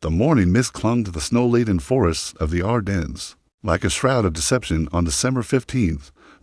The morning mist clung to the snow-laden forests of the Ardennes, like a shroud of deception. On December 15,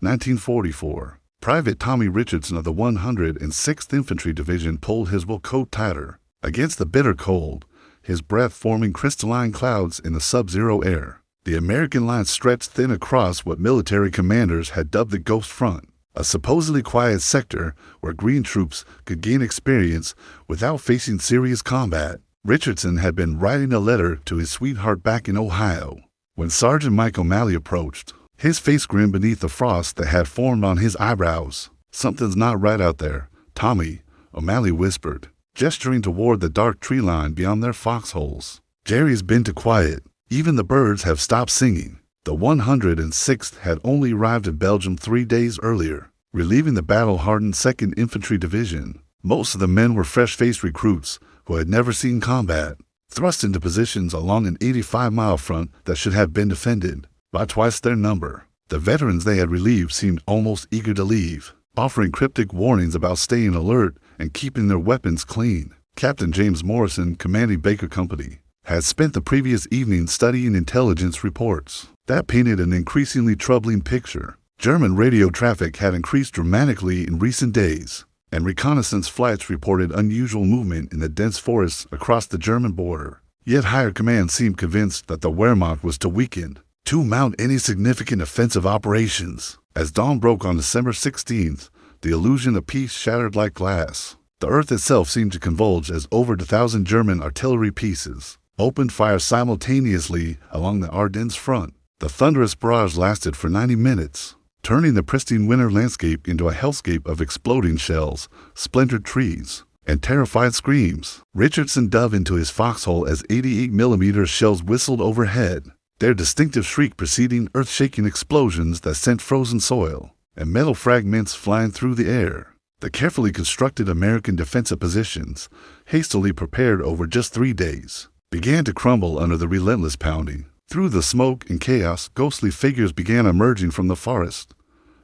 1944, Private Tommy Richardson of the 106th Infantry Division pulled his wool coat tighter. Against the bitter cold, his breath forming crystalline clouds in the sub-zero air, the American line stretched thin across what military commanders had dubbed the Ghost Front, a supposedly quiet sector where green troops could gain experience without facing serious combat. Richardson had been writing a letter to his sweetheart back in Ohio when Sergeant Mike O'Malley approached, his face grim beneath the frost that had formed on his eyebrows. "Something's not right out there, Tommy," O'Malley whispered, gesturing toward the dark tree line beyond their foxholes. "Jerry's been too quiet. Even the birds have stopped singing." The 106th had only arrived in Belgium 3 days earlier, relieving the battle-hardened 2nd Infantry Division. Most of the men were fresh-faced recruits who had never seen combat, thrust into positions along an 85-mile front that should have been defended by twice their number. The veterans they had relieved seemed almost eager to leave, offering cryptic warnings about staying alert and keeping their weapons clean. Captain James Morrison, commanding Baker Company, had spent the previous evening studying intelligence reports that painted an increasingly troubling picture. German radio traffic had increased dramatically in recent days, and reconnaissance flights reported unusual movement in the dense forests across the German border. Yet higher command seemed convinced that the Wehrmacht was too weakened to mount any significant offensive operations. As dawn broke on December 16th, the illusion of peace shattered like glass. The earth itself seemed to convulge as over 1,000 German artillery pieces opened fire simultaneously along the Ardennes front. The thunderous barrage lasted for 90 minutes, turning the pristine winter landscape into a hellscape of exploding shells, splintered trees, and terrified screams. Richardson dove into his foxhole as 88mm shells whistled overhead, their distinctive shriek preceding earth-shaking explosions that sent frozen soil and metal fragments flying through the air. The carefully constructed American defensive positions, hastily prepared over just 3 days, began to crumble under the relentless pounding. Through the smoke and chaos, ghostly figures began emerging from the forest.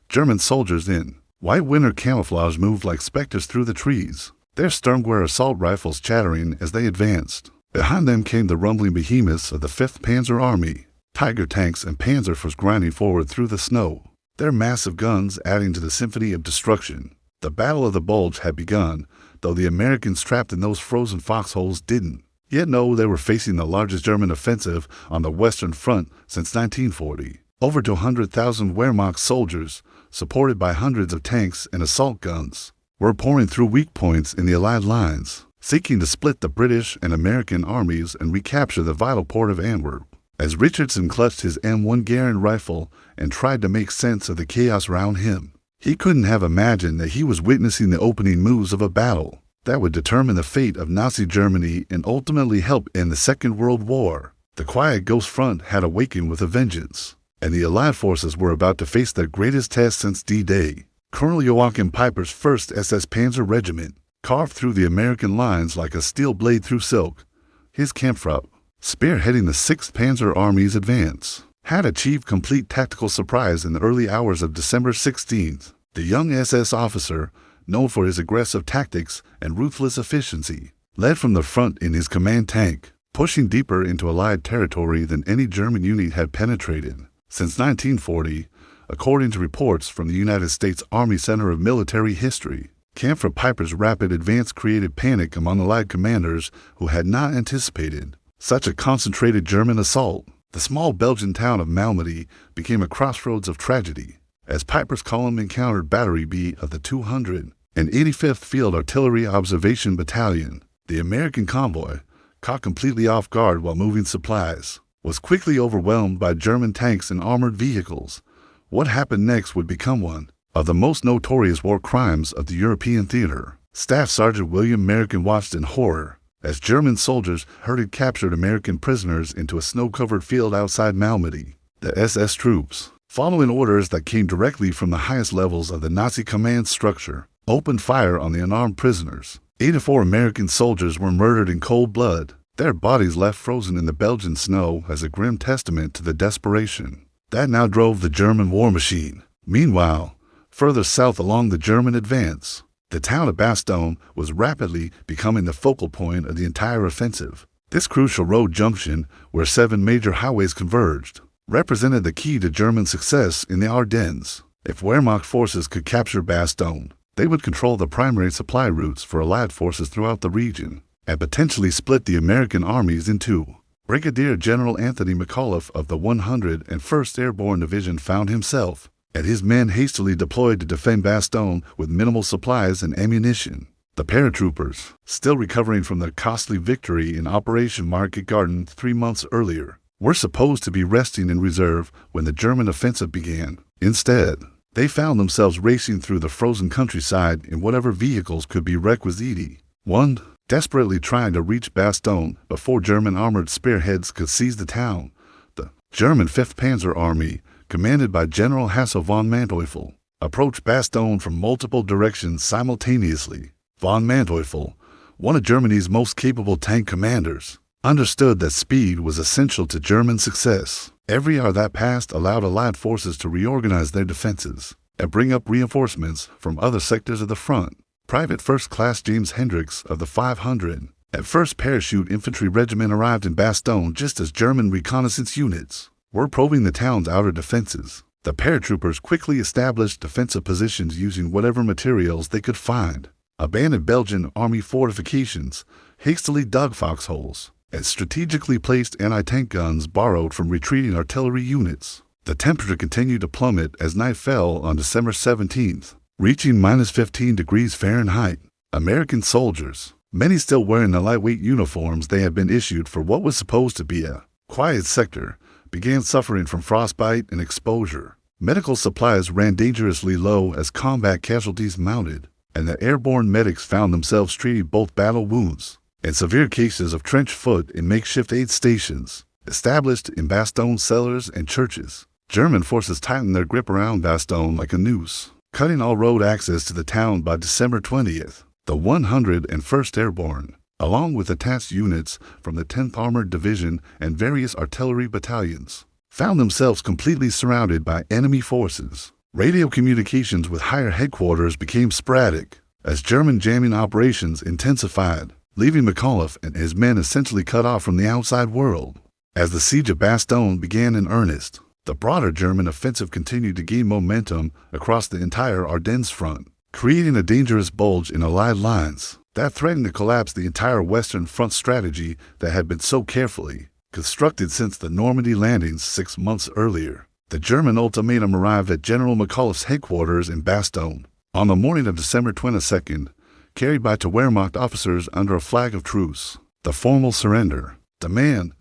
German soldiers in white winter camouflage moved like specters through the trees, their Sturmgewehr assault rifles chattering as they advanced. Behind them came the rumbling behemoths of the 5th Panzer Army, Tiger tanks and Panzerfors grinding forward through the snow, their massive guns adding to the symphony of destruction. The Battle of the Bulge had begun, though the Americans trapped in those frozen foxholes didn't yet know they were facing the largest German offensive on the Western Front since 1940. Over 200,000 Wehrmacht soldiers, supported by hundreds of tanks and assault guns, were pouring through weak points in the Allied lines, seeking to split the British and American armies and recapture the vital port of Antwerp. As Richardson clutched his M1 Garand rifle and tried to make sense of the chaos around him, he couldn't have imagined that he was witnessing the opening moves of a battle that would determine the fate of Nazi Germany and ultimately help end the Second World War. The quiet Ghost Front had awakened with a vengeance, and the Allied forces were about to face their greatest test since D-Day. Colonel Joachim Peiper's 1st SS Panzer Regiment carved through the American lines like a steel blade through silk. His Kampfgruppe, spearheading the 6th Panzer Army's advance, had achieved complete tactical surprise in the early hours of December 16th. The young SS officer, known for his aggressive tactics and ruthless efficiency, led from the front in his command tank, pushing deeper into Allied territory than any German unit had penetrated since 1940, according to reports from the United States Army Center of Military History. Kampfgruppe Peiper's rapid advance created panic among Allied commanders who had not anticipated such a concentrated German assault. The small Belgian town of Malmedy became a crossroads of tragedy as Peiper's column encountered Battery B of the 285th Field Artillery Observation Battalion. The American convoy, caught completely off guard while moving supplies, was quickly overwhelmed by German tanks and armored vehicles. What happened next would become one of the most notorious war crimes of the European theater. Staff Sergeant William Merricken watched in horror as German soldiers herded captured American prisoners into a snow-covered field outside Malmedy. The SS troops, following orders that came directly from the highest levels of the Nazi command structure, opened fire on the unarmed prisoners. 84 American soldiers were murdered in cold blood, their bodies left frozen in the Belgian snow as a grim testament to the desperation that now drove the German war machine. Meanwhile, further south along the German advance, the town of Bastogne was rapidly becoming the focal point of the entire offensive. This crucial road junction, where 7 major highways converged, represented the key to German success in the Ardennes. If Wehrmacht forces could capture Bastogne, they would control the primary supply routes for Allied forces throughout the region, and potentially split the American armies in two. Brigadier General Anthony McAuliffe of the 101st Airborne Division found himself and his men hastily deployed to defend Bastogne with minimal supplies and ammunition. The paratroopers, still recovering from their costly victory in Operation Market Garden 3 months earlier, were supposed to be resting in reserve when the German offensive began. Instead, they found themselves racing through the frozen countryside in whatever vehicles could be requisite. One, desperately trying to reach Bastogne before German armored spearheads could seize the town. The German 5th Panzer Army, commanded by General Hassel von Manteuffel, approached Bastogne from multiple directions simultaneously. Von Manteuffel, one of Germany's most capable tank commanders, understood that speed was essential to German success. Every hour that passed allowed Allied forces to reorganize their defenses and bring up reinforcements from other sectors of the front. Private First Class James Hendricks of the 500 and 1st Parachute Infantry Regiment arrived in Bastogne just as German reconnaissance units were probing the town's outer defenses. The paratroopers quickly established defensive positions using whatever materials they could find. Abandoned Belgian army fortifications, hastily dug foxholes, and strategically placed anti-tank guns borrowed from retreating artillery units. The temperature continued to plummet as night fell on December 17th, reaching -15 degrees Fahrenheit. American soldiers, many still wearing the lightweight uniforms they had been issued for what was supposed to be a quiet sector, began suffering from frostbite and exposure. Medical supplies ran dangerously low as combat casualties mounted, and the airborne medics found themselves treating both battle wounds and severe cases of trench foot in makeshift aid stations established in Bastogne cellars and churches. German forces tightened their grip around Bastogne like a noose, cutting all road access to the town by December 20th. The 101st Airborne, along with attached units from the 10th Armored Division and various artillery battalions, found themselves completely surrounded by enemy forces. Radio communications with higher headquarters became sporadic as German jamming operations intensified, leaving McAuliffe and his men essentially cut off from the outside world. As the siege of Bastogne began in earnest, the broader German offensive continued to gain momentum across the entire Ardennes front, creating a dangerous bulge in Allied lines that threatened to collapse the entire Western Front strategy that had been so carefully constructed since the Normandy landings 6 months earlier. The German ultimatum arrived at General McAuliffe's headquarters in Bastogne on the morning of December 22nd, carried by two Wehrmacht officers under a flag of truce. The formal surrender demand,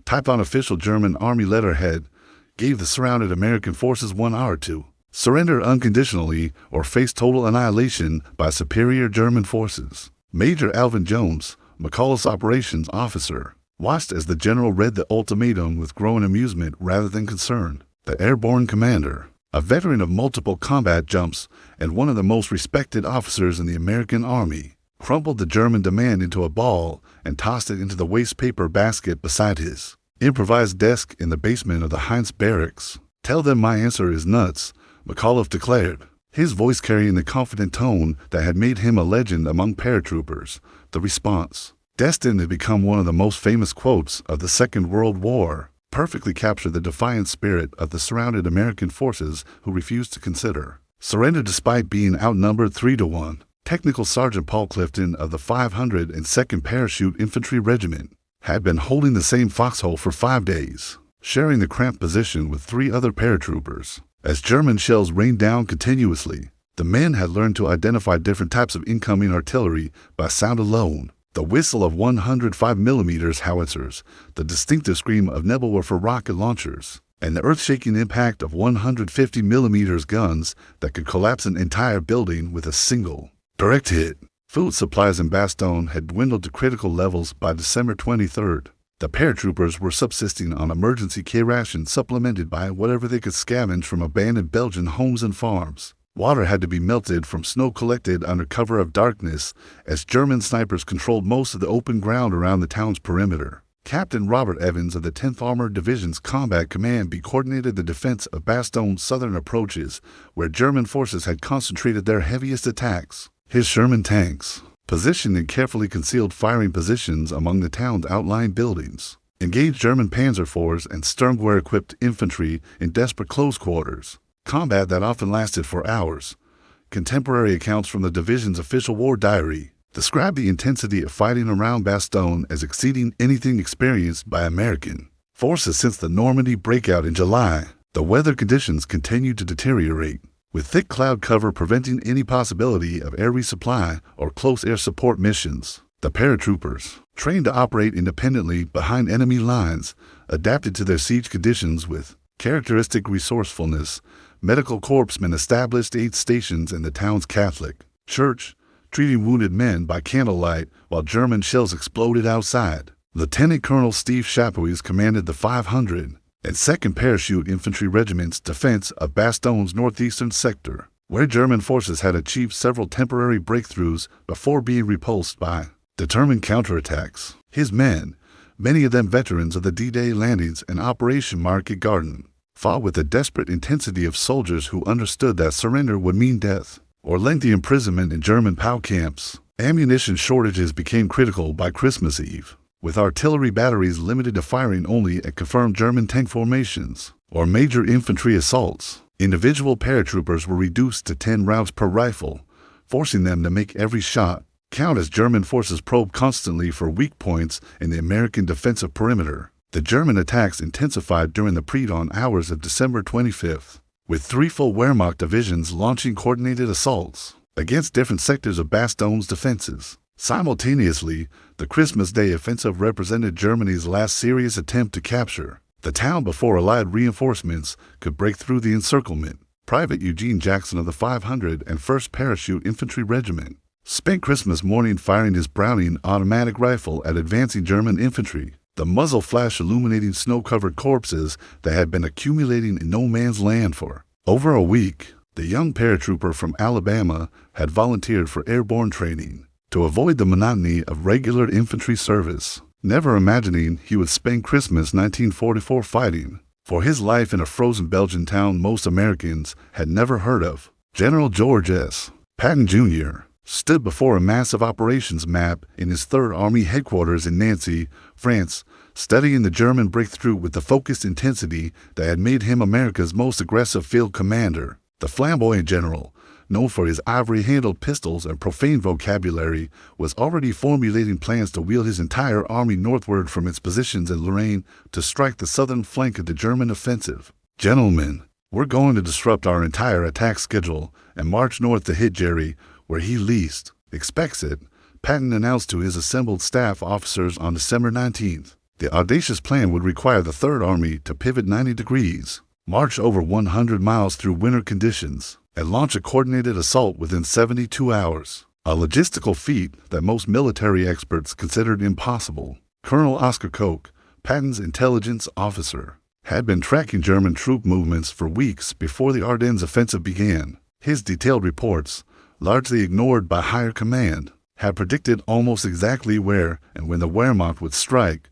typed on official German army letterhead, gave the surrounded American forces 1 hour to surrender unconditionally or face total annihilation by superior German forces. Major Alvin Jones, McAuliffe's operations officer, watched as the general read the ultimatum with growing amusement rather than concern. The airborne commander, a veteran of multiple combat jumps and one of the most respected officers in the American Army, crumpled the German demand into a ball and tossed it into the waste paper basket beside his improvised desk in the basement of the Heinz barracks. "Tell them my answer is nuts," McAuliffe declared, his voice carrying the confident tone that had made him a legend among paratroopers. The response, destined to become one of the most famous quotes of the Second World War, perfectly captured the defiant spirit of the surrounded American forces who refused to consider surrender despite being outnumbered 3-1. Technical Sergeant Paul Clifton of the 502nd Parachute Infantry Regiment had been holding the same foxhole for 5 days, sharing the cramped position with 3 other paratroopers. As German shells rained down continuously, the men had learned to identify different types of incoming artillery by sound alone. The whistle of 105mm howitzers, the distinctive scream of Nebelwerfer rocket launchers, and the earth-shaking impact of 150mm guns that could collapse an entire building with a single direct hit. Food supplies in Bastogne had dwindled to critical levels by December 23rd. The paratroopers were subsisting on emergency K-rations supplemented by whatever they could scavenge from abandoned Belgian homes and farms. Water had to be melted from snow collected under cover of darkness as German snipers controlled most of the open ground around the town's perimeter. Captain Robert Evans of the 10th Armored Division's Combat Command coordinated the defense of Bastogne's southern approaches, where German forces had concentrated their heaviest attacks. His Sherman tanks, positioned in carefully concealed firing positions among the town's outlying buildings. Engaged German Panzer IVs and Sturmgewehr-equipped infantry in desperate close quarters, combat that often lasted for hours. Contemporary accounts from the division's official war diary describe the intensity of fighting around Bastogne as exceeding anything experienced by American forces since the Normandy breakout in July. The weather conditions continued to deteriorate, with thick cloud cover preventing any possibility of air resupply or close air support missions. The paratroopers, trained to operate independently behind enemy lines, adapted to their siege conditions with characteristic resourcefulness. Medical corpsmen established aid stations in the town's Catholic church, treating wounded men by candlelight while German shells exploded outside. Lieutenant Colonel Steve Chapuis commanded the 500 and 2nd Parachute Infantry Regiment's defense of Bastogne's northeastern sector, where German forces had achieved several temporary breakthroughs before being repulsed by determined counterattacks. His men, many of them veterans of the D-Day landings and Operation Market Garden, fought with the desperate intensity of soldiers who understood that surrender would mean death or lengthy imprisonment in German POW camps. Ammunition shortages became critical by Christmas Eve, with artillery batteries limited to firing only at confirmed German tank formations or major infantry assaults. Individual paratroopers were reduced to 10 rounds per rifle, forcing them to make every shot count as German forces probed constantly for weak points in the American defensive perimeter. The German attacks intensified during the pre-dawn hours of December 25th, with 3 full Wehrmacht divisions launching coordinated assaults against different sectors of Bastogne's defenses. Simultaneously, the Christmas Day offensive represented Germany's last serious attempt to capture the town before Allied reinforcements could break through the encirclement. Private Eugene Jackson of the 500 and 1st Parachute Infantry Regiment spent Christmas morning firing his Browning automatic rifle at advancing German infantry, the muzzle flash illuminating snow-covered corpses that had been accumulating in no man's land for over a week. The young paratrooper from Alabama had volunteered for airborne training to avoid the monotony of regular infantry service, never imagining he would spend Christmas 1944 fighting for his life in a frozen Belgian town most Americans had never heard of. General George S. Patton Jr. stood before a massive operations map in his 3rd Army headquarters in Nancy, France, studying the German breakthrough with the focused intensity that had made him America's most aggressive field commander. The flamboyant general, known for his ivory-handled pistols and profane vocabulary, was already formulating plans to wheel his entire army northward from its positions in Lorraine to strike the southern flank of the German offensive. "Gentlemen, we're going to disrupt our entire attack schedule and march north to hit Jerry where he least expects it," Patton announced to his assembled staff officers on December 19th. The audacious plan would require the 3rd Army to pivot 90 degrees, march over 100 miles through winter conditions, and launch a coordinated assault within 72 hours, a logistical feat that most military experts considered impossible. Colonel Oscar Koch, Patton's intelligence officer, had been tracking German troop movements for weeks before the Ardennes offensive began. His detailed reports, largely ignored by higher command, had predicted almost exactly where and when the Wehrmacht would strike.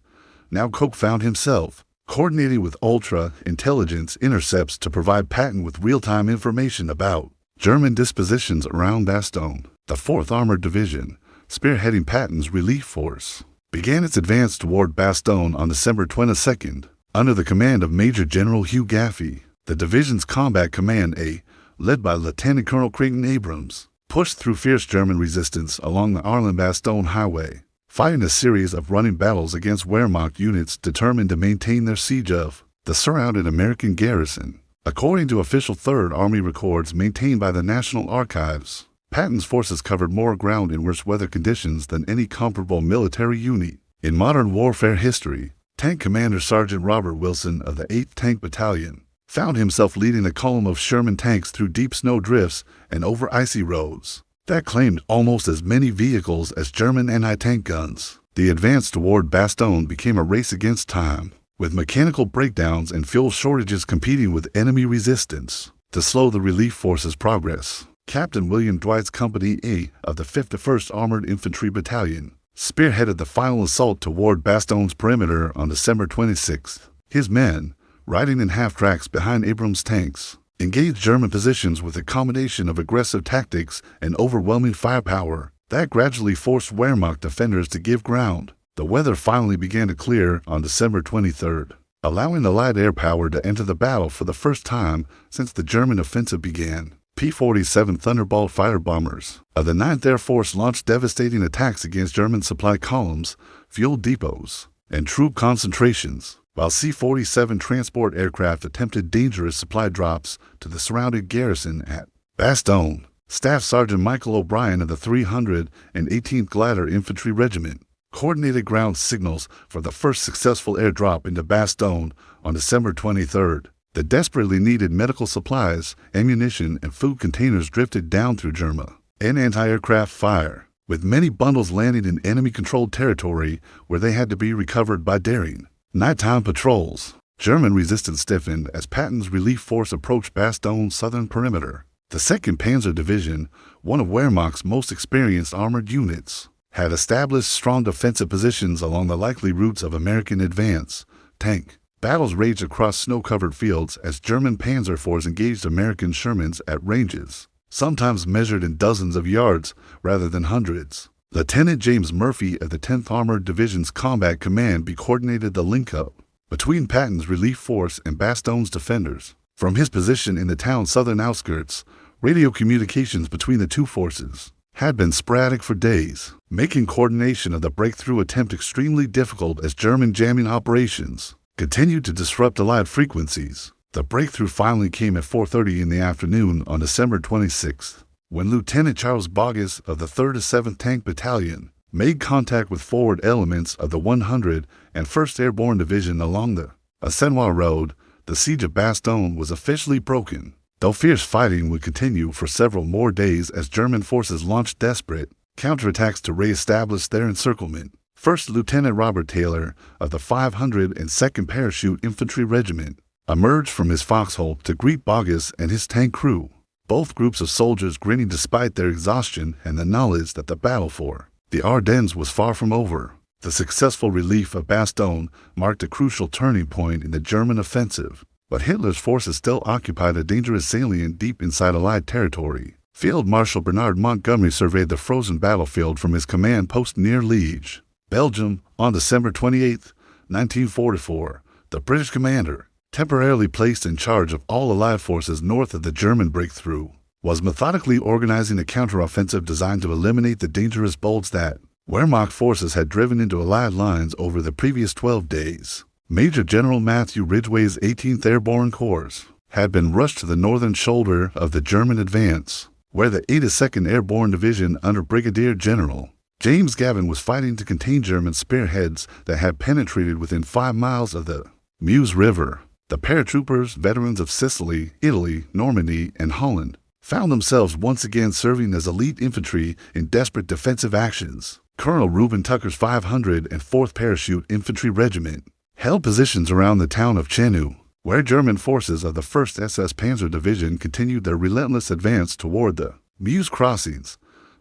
Now Koch found himself coordinating with ultra-intelligence intercepts to provide Patton with real-time information about German dispositions around Bastogne. The 4th Armored Division, spearheading Patton's relief force, began its advance toward Bastogne on December 22nd, under the command of Major General Hugh Gaffey. The division's combat command A, led by Lieutenant Colonel Creighton Abrams, pushed through fierce German resistance along the Arlon-Bastogne highway, fighting a series of running battles against Wehrmacht units determined to maintain their siege of the surrounded American garrison. According to official 3rd Army records maintained by the National Archives, Patton's forces covered more ground in worse weather conditions than any comparable military unit in modern warfare history. Tank Commander Sergeant Robert Wilson of the 8th Tank Battalion found himself leading a column of Sherman tanks through deep snow drifts and over icy roads that claimed almost as many vehicles as German anti-tank guns. The advance toward Bastogne became a race against time, with mechanical breakdowns and fuel shortages competing with enemy resistance to slow the relief force's progress. Captain William Dwight's Company A of the 51st Armored Infantry Battalion spearheaded the final assault toward Bastogne's perimeter on December 26th. His men, riding in half-tracks behind Abrams' tanks, engaged German positions with a combination of aggressive tactics and overwhelming firepower. That gradually forced Wehrmacht defenders to give ground. The weather finally began to clear on December 23rd, allowing the light air power to enter the battle for the first time since the German offensive began. P-47 Thunderbolt fighter bombers of the 9th Air Force launched devastating attacks against German supply columns, fuel depots, and troop concentrations, while C-47 transport aircraft attempted dangerous supply drops to the surrounding garrison at Bastogne. Staff Sergeant Michael O'Brien of the 318th Glider Infantry Regiment coordinated ground signals for the first successful airdrop into Bastogne on December 23rd. The desperately needed medical supplies, ammunition, and food containers drifted down through Germa and anti-aircraft fire, with many bundles landing in enemy-controlled territory where they had to be recovered by daring nighttime patrols. German resistance stiffened as Patton's relief force approached Bastogne's southern perimeter. The 2nd Panzer Division, one of Wehrmacht's most experienced armored units, had established strong defensive positions along the likely routes of American advance. Tank battles raged across snow-covered fields as German panzer forces engaged American Shermans at ranges, sometimes measured in dozens of yards rather than hundreds. Lieutenant James Murphy of the 10th Armored Division's Combat Command coordinated the link-up between Patton's relief force and Bastogne's defenders. From his position in the town's southern outskirts, radio communications between the two forces had been sporadic for days, making coordination of the breakthrough attempt extremely difficult as German jamming operations continued to disrupt Allied frequencies. The breakthrough finally came at 4:30 in the afternoon on December 26th, when Lieutenant Charles Boggess of the 3rd to 7th Tank Battalion made contact with forward elements of the 101st Airborne Division along the Assenois Road. The siege of Bastogne was officially broken, though fierce fighting would continue for several more days as German forces launched desperate counterattacks to re-establish their encirclement. First Lieutenant Robert Taylor of the 502nd Parachute Infantry Regiment emerged from his foxhole to greet Boggess and his tank crew, both groups of soldiers grinning despite their exhaustion and the knowledge that the battle for the Ardennes was far from over. The successful relief of Bastogne marked a crucial turning point in the German offensive, but Hitler's forces still occupied a dangerous salient deep inside Allied territory. Field Marshal Bernard Montgomery surveyed the frozen battlefield from his command post near Liege, Belgium, on December 28, 1944. The British commander, temporarily placed in charge of all Allied forces north of the German breakthrough, was methodically organizing a counteroffensive designed to eliminate the dangerous bolts that Wehrmacht forces had driven into Allied lines over the previous 12 days. Major General Matthew Ridgway's 18th Airborne Corps had been rushed to the northern shoulder of the German advance, where the 82nd Airborne Division under Brigadier General James Gavin was fighting to contain German spearheads that had penetrated within 5 miles of the Meuse River. The paratroopers, veterans of Sicily, Italy, Normandy, and Holland, found themselves once again serving as elite infantry in desperate defensive actions. Colonel Reuben Tucker's 504th Parachute Infantry Regiment held positions around the town of Chenu, where German forces of the 1st SS Panzer Division continued their relentless advance toward the Meuse crossings.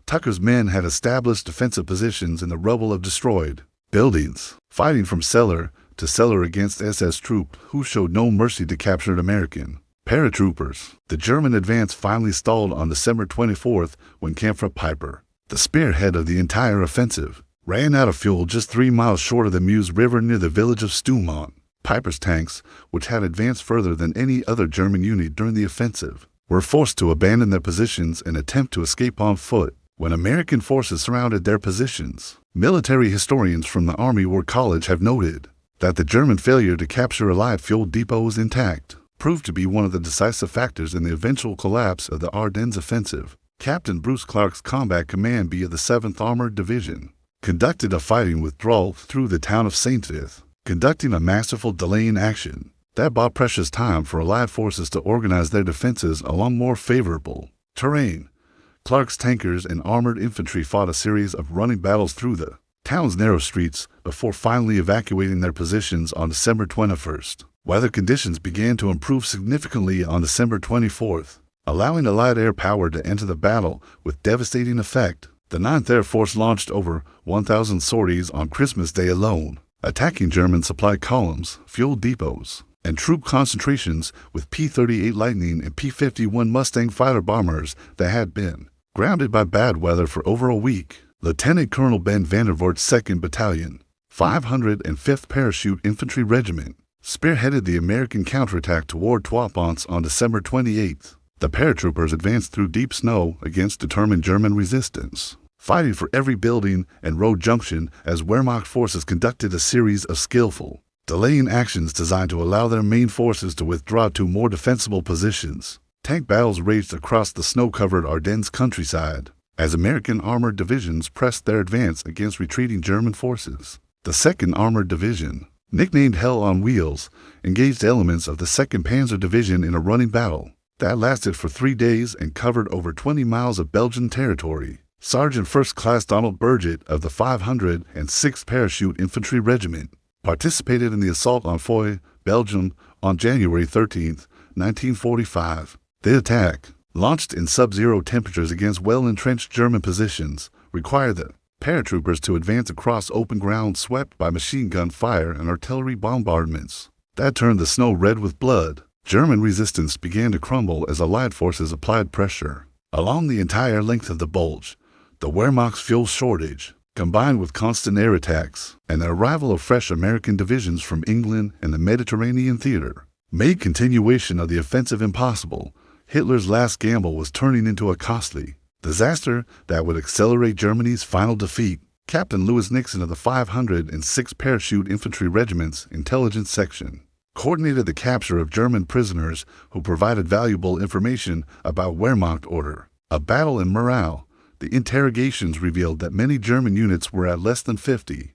Tucker's men had established defensive positions in the rubble of destroyed buildings, fighting from cellar to cellar against SS troops who showed no mercy to captured American paratroopers. The German advance finally stalled on December 24th when Kampfer Piper, the spearhead of the entire offensive, ran out of fuel just 3 miles short of the Meuse River near the village of Stoumont. Piper's tanks, which had advanced further than any other German unit during the offensive, were forced to abandon their positions and attempt to escape on foot when American forces surrounded their positions. Military historians from the Army War College have noted that the German failure to capture Allied fuel depots intact proved to be one of the decisive factors in the eventual collapse of the Ardennes offensive. Captain Bruce Clark's Combat Command B of the 7th Armored Division conducted a fighting withdrawal through the town of Saint-Vith, conducting a masterful delaying action that bought precious time for Allied forces to organize their defenses along more favorable terrain. Clark's tankers and armored infantry fought a series of running battles through the town's narrow streets before finally evacuating their positions on December 21st. Weather conditions began to improve significantly on December 24th, allowing Allied air power to enter the battle with devastating effect. The 9th Air Force launched over 1,000 sorties on Christmas Day alone, attacking German supply columns, fuel depots, and troop concentrations with P-38 Lightning and P-51 Mustang fighter bombers that had been grounded by bad weather for over a week. Lieutenant Colonel Ben Vandervoort's 2nd Battalion, 505th Parachute Infantry Regiment, spearheaded the American counterattack toward Trois Ponts on December 28th. The paratroopers advanced through deep snow against determined German resistance, fighting for every building and road junction as Wehrmacht forces conducted a series of skillful, delaying actions designed to allow their main forces to withdraw to more defensible positions. Tank battles raged across the snow-covered Ardennes countryside as American armored divisions pressed their advance against retreating German forces. The 2nd Armored Division, nicknamed Hell on Wheels, engaged elements of the 2nd Panzer Division in a running battle that lasted for 3 days and covered over 20 miles of Belgian territory. Sergeant First Class Donald Burgett of the 506th Parachute Infantry Regiment participated in the assault on Foy, Belgium, on January 13, 1945. The attack, launched in sub-zero temperatures against well-entrenched German positions, required the paratroopers to advance across open ground swept by machine gun fire and artillery bombardments that turned the snow red with blood. German resistance began to crumble as Allied forces applied pressure along the entire length of the Bulge. The Wehrmacht's fuel shortage, combined with constant air attacks and the arrival of fresh American divisions from England and the Mediterranean theater, made continuation of the offensive impossible. Hitler's last gamble was turning into a costly disaster that would accelerate Germany's final defeat. Captain Louis Nixon of the 506th Parachute Infantry Regiment's Intelligence Section coordinated the capture of German prisoners who provided valuable information about Wehrmacht order. A battle in morale. The interrogations revealed that many German units were at less than 50%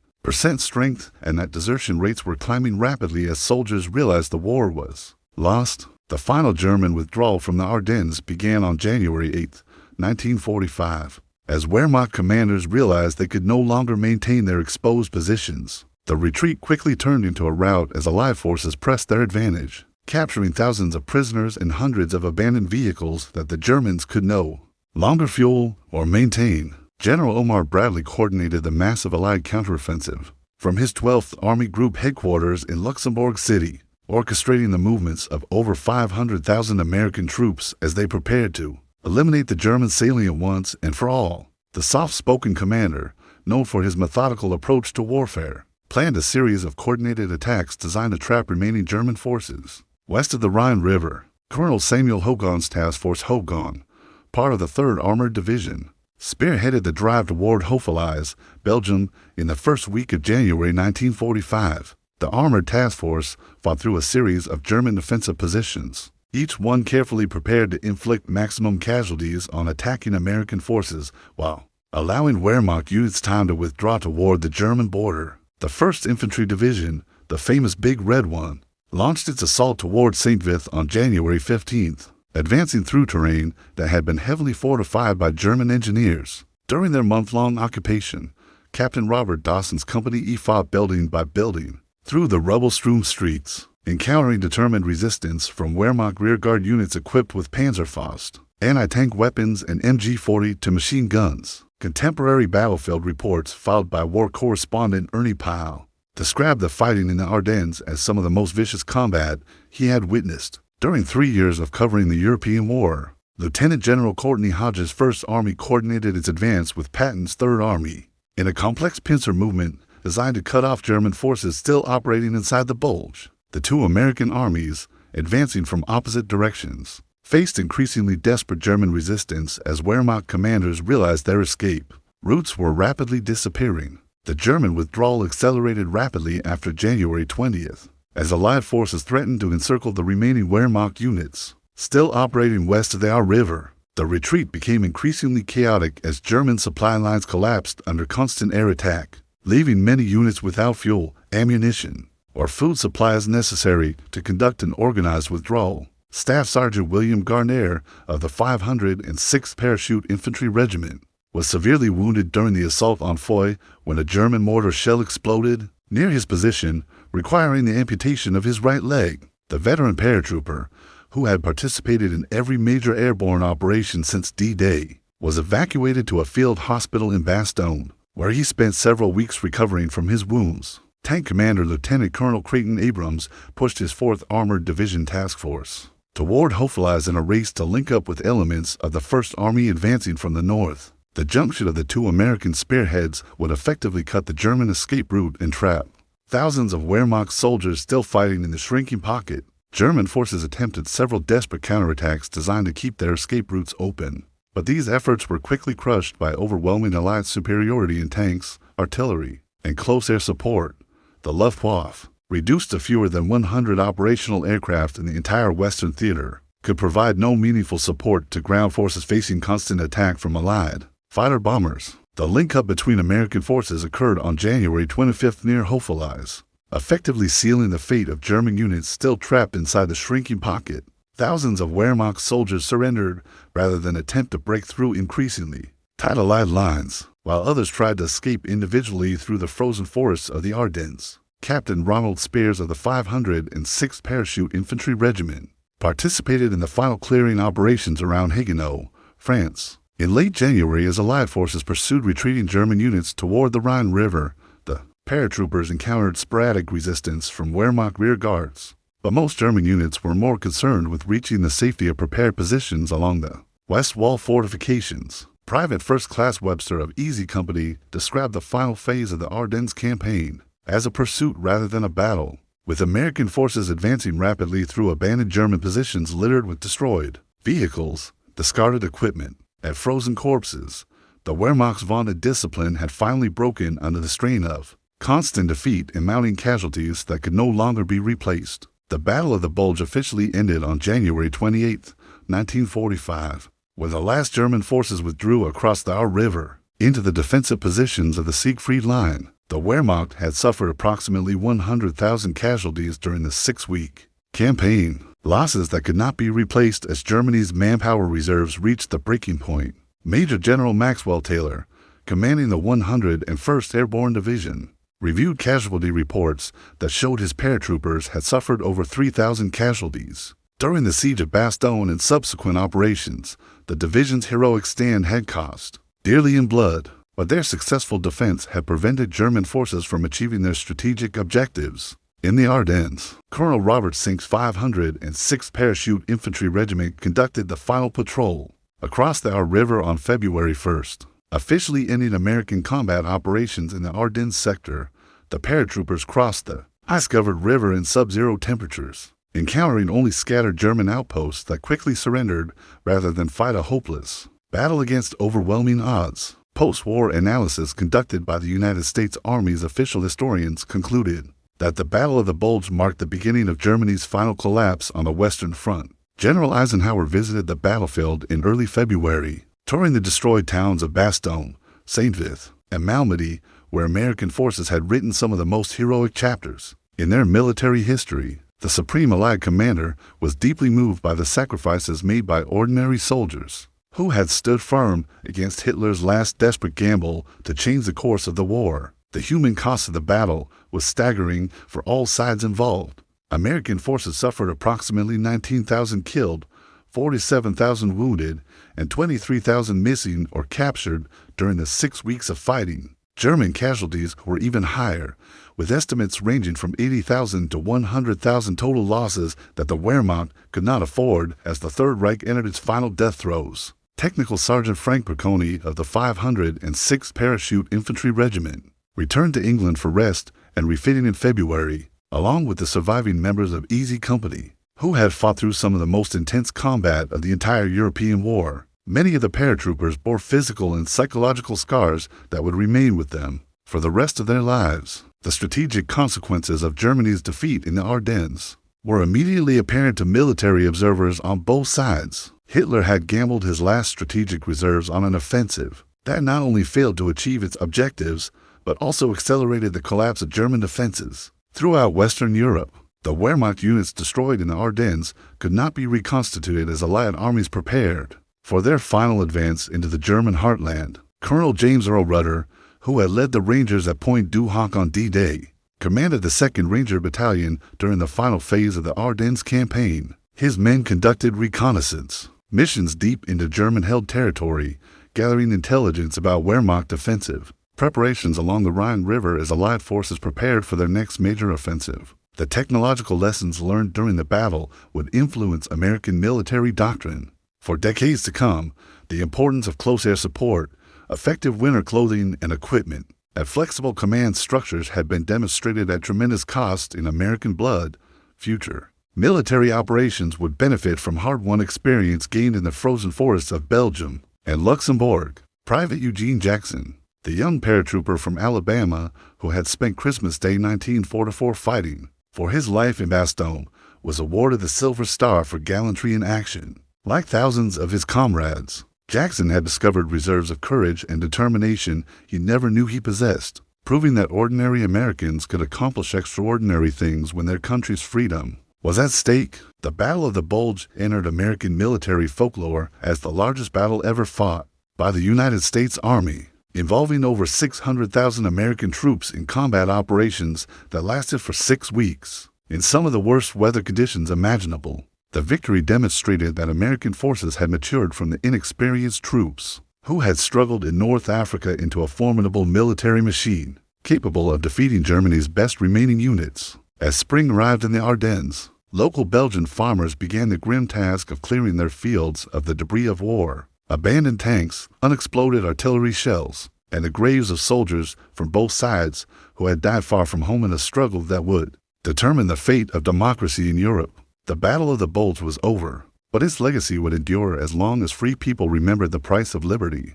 strength and that desertion rates were climbing rapidly as soldiers realized the war was lost. The final German withdrawal from the Ardennes began on January 8, 1945, as Wehrmacht commanders realized they could no longer maintain their exposed positions. The retreat quickly turned into a rout as Allied forces pressed their advantage, capturing thousands of prisoners and hundreds of abandoned vehicles that the Germans could no longer fuel or maintain. General Omar Bradley coordinated the massive Allied counteroffensive from his 12th Army Group headquarters in Luxembourg City, orchestrating the movements of over 500,000 American troops as they prepared to eliminate the German salient once and for all. The soft-spoken commander, known for his methodical approach to warfare, planned a series of coordinated attacks designed to trap remaining German forces west of the Rhine River. Colonel Samuel Hogan's Task Force Hogan, part of the 3rd Armored Division, spearheaded the drive toward Houffalize, Belgium, in the first week of January 1945. The Armored Task Force fought through a series of German defensive positions, each one carefully prepared to inflict maximum casualties on attacking American forces while allowing Wehrmacht units time to withdraw toward the German border. The 1st Infantry Division, the famous Big Red One, launched its assault toward St. Vith on January 15th, advancing through terrain that had been heavily fortified by German engineers. During their month-long occupation, Captain Robert Dawson's company fought building by building through the rubble-strewn streets, encountering determined resistance from Wehrmacht rearguard units equipped with Panzerfaust, anti-tank weapons, and MG-40 machine guns. Contemporary battlefield reports filed by war correspondent Ernie Pyle described the fighting in the Ardennes as some of the most vicious combat he had witnessed. During 3 years of covering the European War, Lieutenant General Courtney Hodges' 1st Army coordinated its advance with Patton's 3rd Army in a complex pincer movement designed to cut off German forces still operating inside the Bulge. The 2 American armies, advancing from opposite directions, faced increasingly desperate German resistance as Wehrmacht commanders realized their escape routes were rapidly disappearing. The German withdrawal accelerated rapidly after January 20th, as Allied forces threatened to encircle the remaining Wehrmacht units still operating west of the Aar River. The retreat became increasingly chaotic as German supply lines collapsed under constant air attack, leaving many units without fuel, ammunition, or food supplies necessary to conduct an organized withdrawal. Staff Sergeant William Garnier of the 506th Parachute Infantry Regiment was severely wounded during the assault on Foy when a German mortar shell exploded near his position, requiring the amputation of his right leg. The veteran paratrooper, who had participated in every major airborne operation since D-Day, was evacuated to a field hospital in Bastogne, where he spent several weeks recovering from his wounds. Tank Commander Lieutenant Colonel Creighton Abrams pushed his 4th Armored Division Task Force toward Houffalize in a race to link up with elements of the 1st Army advancing from the north. The junction of the two American spearheads would effectively cut the German escape route and trap thousands of Wehrmacht soldiers still fighting in the shrinking pocket. German forces attempted several desperate counterattacks designed to keep their escape routes open, but these efforts were quickly crushed by overwhelming Allied superiority in tanks, artillery, and close air support. The Luftwaffe, reduced to fewer than 100 operational aircraft in the entire Western theater, could provide no meaningful support to ground forces facing constant attack from Allied fighter bombers. The link-up between American forces occurred on January 25th near Hofelize, effectively sealing the fate of German units still trapped inside the shrinking pocket. Thousands of Wehrmacht soldiers surrendered rather than attempt to break through increasingly tight Allied lines, while others tried to escape individually through the frozen forests of the Ardennes. Captain Ronald Spears of the 506th Parachute Infantry Regiment participated in the final clearing operations around Haguenau, France. In late January, as Allied forces pursued retreating German units toward the Rhine River, the paratroopers encountered sporadic resistance from Wehrmacht rear guards, but most German units were more concerned with reaching the safety of prepared positions along the West Wall fortifications. Private First Class Webster of Easy Company described the final phase of the Ardennes campaign as a pursuit rather than a battle, with American forces advancing rapidly through abandoned German positions littered with destroyed vehicles, discarded equipment, and frozen corpses. The Wehrmacht's vaunted discipline had finally broken under the strain of constant defeat and mounting casualties that could no longer be replaced. The Battle of the Bulge officially ended on January 28, 1945, when the last German forces withdrew across the Our River into the defensive positions of the Siegfried Line. The Wehrmacht had suffered approximately 100,000 casualties during the 6-week campaign, losses that could not be replaced as Germany's manpower reserves reached the breaking point. Major General Maxwell Taylor, commanding the 101st Airborne Division, reviewed casualty reports that showed his paratroopers had suffered over 3,000 casualties. During the siege of Bastogne and subsequent operations, the division's heroic stand had cost dearly in blood, but their successful defense had prevented German forces from achieving their strategic objectives. In the Ardennes, Colonel Robert Sink's 506th Parachute Infantry Regiment conducted the final patrol across the Our River on February 1st, officially ending American combat operations in the Ardennes sector. The paratroopers crossed the ice-covered river in sub-zero temperatures, encountering only scattered German outposts that quickly surrendered rather than fight a hopeless battle against overwhelming odds. Post-war analysis conducted by the United States Army's official historians concluded that the Battle of the Bulge marked the beginning of Germany's final collapse on the Western Front. General Eisenhower visited the battlefield in early February, touring the destroyed towns of Bastogne, Saint-Vith, and Malmedy, where American forces had written some of the most heroic chapters in their military history. The Supreme Allied commander was deeply moved by the sacrifices made by ordinary soldiers who had stood firm against Hitler's last desperate gamble to change the course of the war. The human cost of the battle was staggering for all sides involved. American forces suffered approximately 19,000 killed, 47,000 wounded, and 23,000 missing or captured during the 6 weeks of fighting. German casualties were even higher, with estimates ranging from 80,000 to 100,000 total losses that the Wehrmacht could not afford as the Third Reich entered its final death throes. Technical Sergeant Frank Bricconi of the 506th Parachute Infantry Regiment returned to England for rest and refitting in February, along with the surviving members of Easy Company, who had fought through some of the most intense combat of the entire European war. Many of the paratroopers bore physical and psychological scars that would remain with them for the rest of their lives. The strategic consequences of Germany's defeat in the Ardennes were immediately apparent to military observers on both sides. Hitler had gambled his last strategic reserves on an offensive that not only failed to achieve its objectives, but also accelerated the collapse of German defenses throughout Western Europe. The Wehrmacht units destroyed in the Ardennes could not be reconstituted as Allied armies prepared for their final advance into the German heartland. Colonel James Earl Rudder, who had led the Rangers at Point du Hoc on D-Day, commanded the 2nd Ranger Battalion during the final phase of the Ardennes campaign. His men conducted reconnaissance missions deep into German-held territory, gathering intelligence about Wehrmacht offensive preparations along the Rhine River as Allied forces prepared for their next major offensive. The technological lessons learned during the battle would influence American military doctrine. For decades to come, the importance of close air support, effective winter clothing and equipment, and flexible command structures had been demonstrated at tremendous cost in American blood. Future military operations would benefit from hard-won experience gained in the frozen forests of Belgium and Luxembourg. Private Eugene Jackson, the young paratrooper from Alabama who had spent Christmas Day 1944 fighting for his life in Bastogne, was awarded the Silver Star for gallantry in action. Like thousands of his comrades, Jackson had discovered reserves of courage and determination he never knew he possessed, proving that ordinary Americans could accomplish extraordinary things when their country's freedom was at stake. The Battle of the Bulge entered American military folklore as the largest battle ever fought by the United States Army, involving over 600,000 American troops in combat operations that lasted for 6 weeks. In some of the worst weather conditions imaginable, the victory demonstrated that American forces had matured from the inexperienced troops who had struggled in North Africa into a formidable military machine, capable of defeating Germany's best remaining units. As spring arrived in the Ardennes, local Belgian farmers began the grim task of clearing their fields of the debris of war, abandoned tanks, unexploded artillery shells, and the graves of soldiers from both sides who had died far from home in a struggle that would determine the fate of democracy in Europe. The Battle of the Bulge was over, but its legacy would endure as long as free people remembered the price of liberty.